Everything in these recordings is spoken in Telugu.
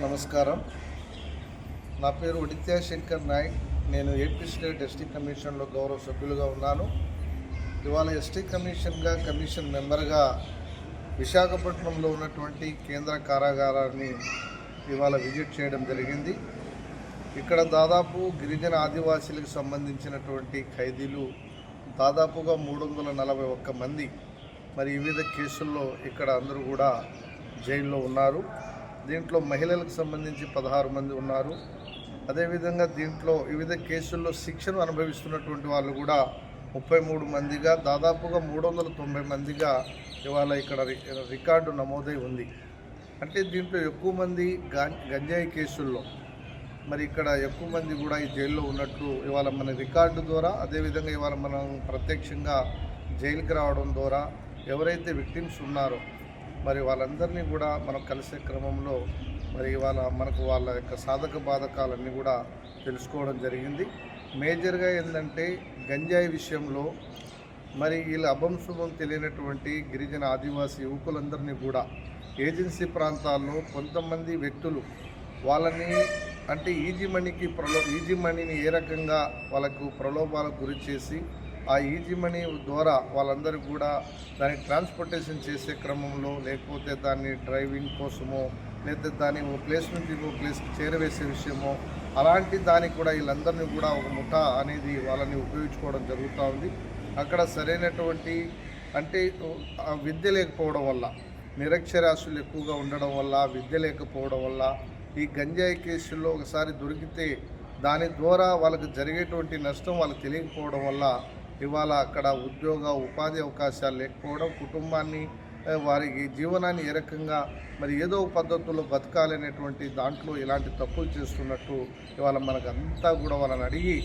నమస్కారం. నా పేరు ఉడిత్యా శంకర్ నాయక్. నేను ఏపీ స్టేట్ ఎస్టీ కమిషన్లో గౌరవ సభ్యులుగా ఉన్నాను. ఇవాళ ఎస్టీ కమిషన్ మెంబర్గా విశాఖపట్నంలో ఉన్నటువంటి కేంద్ర కారాగారాన్ని ఇవాళ విజిట్ చేయడం జరిగింది. ఇక్కడ దాదాపు గిరిజన ఆదివాసీలకు సంబంధించినటువంటి ఖైదీలు దాదాపుగా 341 మంది మరి వివిధ కేసుల్లో ఇక్కడ అందరూ కూడా జైల్లో ఉన్నారు. దీంట్లో మహిళలకు సంబంధించి 16 మంది ఉన్నారు. అదేవిధంగా దీంట్లో వివిధ కేసుల్లో శిక్షను అనుభవిస్తున్నటువంటి వాళ్ళు కూడా 33 మందిగా దాదాపుగా 390 మందిగా ఇవాళ ఇక్కడ రికార్డు నమోదై ఉంది. అంటే దీంట్లో ఎక్కువ మంది గంజాయి కేసుల్లో మరి ఇక్కడ ఎక్కువ మంది కూడా ఈ జైల్లో ఉన్నట్లు ఇవాళ మన రికార్డు ద్వారా, అదేవిధంగా ఇవాళ మనం ప్రత్యక్షంగా జైలుకి రావడం ద్వారా ఎవరైతే విక్టిమ్స్ ఉన్నారో మరి వాళ్ళందరినీ కూడా మనం కలిసే క్రమంలో మరి ఇవాళ మనకు వాళ్ళ యొక్క సాధక బాధకాలన్నీ కూడా తెలుసుకోవడం జరిగింది. మేజర్గా ఏంటంటే గంజాయి విషయంలో మరి వీళ్ళ అభంశుభం తెలియనటువంటి గిరిజన ఆదివాసీ యువకులందరినీ కూడా ఏజెన్సీ ప్రాంతాల్లో కొంతమంది వ్యక్తులు వాళ్ళని అంటే ఈజీ మనీని ఏ రకంగా వాళ్ళకు ప్రలోభాలకు గురి చేసి ఆ ఈజీ మనీ ద్వారా వాళ్ళందరికీ కూడా దాన్ని ట్రాన్స్పోర్టేషన్ చేసే క్రమంలో, లేకపోతే దాన్ని డ్రైవింగ్ కోసమో, లేకపోతే దాన్ని ఓ ప్లేస్ నుంచి ఇంకో ప్లేస్కి చేరవేసే విషయమో, అలాంటి దానికి కూడా వీళ్ళందరినీ కూడా ఒక ముఠా అనేది వాళ్ళని ఉపయోగించుకోవడం జరుగుతూ ఉంది. అక్కడ సరైనటువంటి అంటే విద్య లేకపోవడం వల్ల, నిరక్షరాస్యులు ఎక్కువగా ఉండడం వల్ల, విద్య లేకపోవడం వల్ల ఈ గంజాయి కేసుల్లో ఒకసారి దొరికితే దాని ద్వారా వాళ్ళకి జరిగేటువంటి నష్టం వాళ్ళకి తెలియకపోవడం వల్ల ఇవాళ అక్కడ ఉపాధి అవకాశాలు లేకపోవడం, కుటుంబాన్ని వారికి జీవనాన్ని ఏ రకంగా మరి ఏదో పద్ధతుల్లో బతకాలనేటువంటి దాంట్లో ఇలాంటి తప్పులు చేస్తున్నట్టు ఇవాళ మనకంతా కూడా వాళ్ళని అడిగి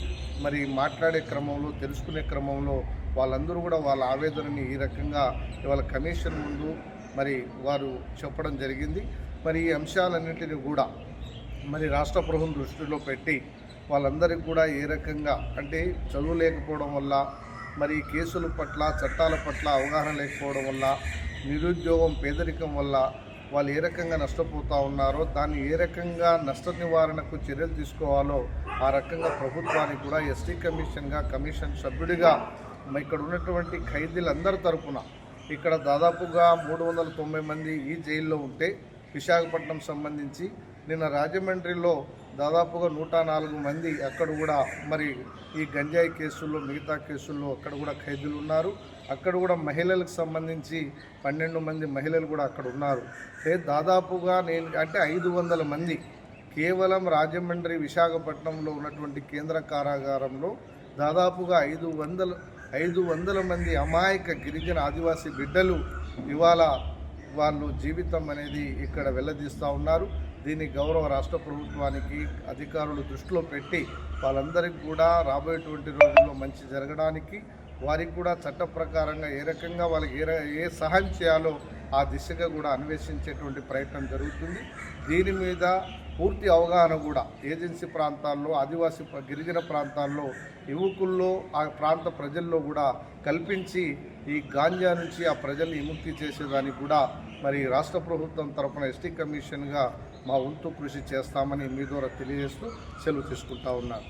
మరి మాట్లాడే క్రమంలో, తెలుసుకునే క్రమంలో వాళ్ళందరూ కూడా వాళ్ళ ఆవేదనని ఈ రకంగా ఇవాళ కమిషన్ ముందు మరి వారు చెప్పడం జరిగింది. మరి ఈ అంశాలన్నింటినీ కూడా మరి రాష్ట్ర ప్రభుత్వం దృష్టిలో పెట్టి వాళ్ళందరికీ కూడా ఏ రకంగా అంటే చదువు లేకపోవడం వల్ల, మరి కేసుల పట్ల, చట్టాల పట్ల అవగాహన లేకపోవడం వల్ల, నిరుద్యోగం, పేదరికం వల్ల వాళ్ళు ఏ రకంగా నష్టపోతూ ఉన్నారో దాన్ని ఏ రకంగా నష్ట నివారణకు చర్యలు తీసుకోవాలో ఆ రకంగా ప్రభుత్వానికి కూడా ఎస్టీ కమిషన్ సభ్యుడిగా ఇక్కడ ఉన్నటువంటి ఖైదీలందరి తరఫున ఇక్కడ దాదాపుగా 390 మంది ఈ జైల్లో ఉంటే విశాఖపట్నం సంబంధించి నిన్న రాజమండ్రిలో దాదాపుగా 104 మంది అక్కడ కూడా మరి ఈ గంజాయి కేసుల్లో, మిగతా కేసుల్లో అక్కడ కూడా ఖైదీలు ఉన్నారు. అక్కడ కూడా మహిళలకు సంబంధించి 12 మంది మహిళలు కూడా అక్కడ ఉన్నారు. దాదాపుగా అంటే 500 మంది కేవలం రాజమండ్రి, విశాఖపట్నంలో ఉన్నటువంటి కేంద్ర కారాగారంలో దాదాపుగా 500 మంది అమాయక గిరిజన ఆదివాసీ బిడ్డలు ఇవాళ వాళ్ళు జీవితం అనేది ఇక్కడ వెల్లదీస్తూ ఉన్నారు. దీన్ని గౌరవ రాష్ట్ర ప్రభుత్వానికి అధికారులు దృష్టిలో పెట్టి వాళ్ళందరికీ కూడా రాబోయేటువంటి రోజుల్లో మంచి జరగడానికి, వారికి కూడా చట్ట ప్రకారంగా ఏ రకంగా వాళ్ళకి ఏ సహాయం చేయాలో ఆ దిశగా కూడా అన్వేషించేటువంటి ప్రయత్నం జరుగుతుంది. దీని మీద పూర్తి అవగాహన కూడా ఏజెన్సీ ప్రాంతాల్లో, ఆదివాసీ గిరిజన ప్రాంతాల్లో, యువకుల్లో, ఆ ప్రాంత ప్రజల్లో కూడా కల్పించి ఈ గాంజా నుంచి ఆ ప్రజల్ని విముక్తి చేసేదానికి కూడా మరి రాష్ట్ర ప్రభుత్వం తరఫున ఎస్టీ కమిషన్గా మా వంతు కృషి చేస్తామని మీ ద్వారా తెలియజేస్తూ సెలవు తీసుకుంటా ఉన్నాను.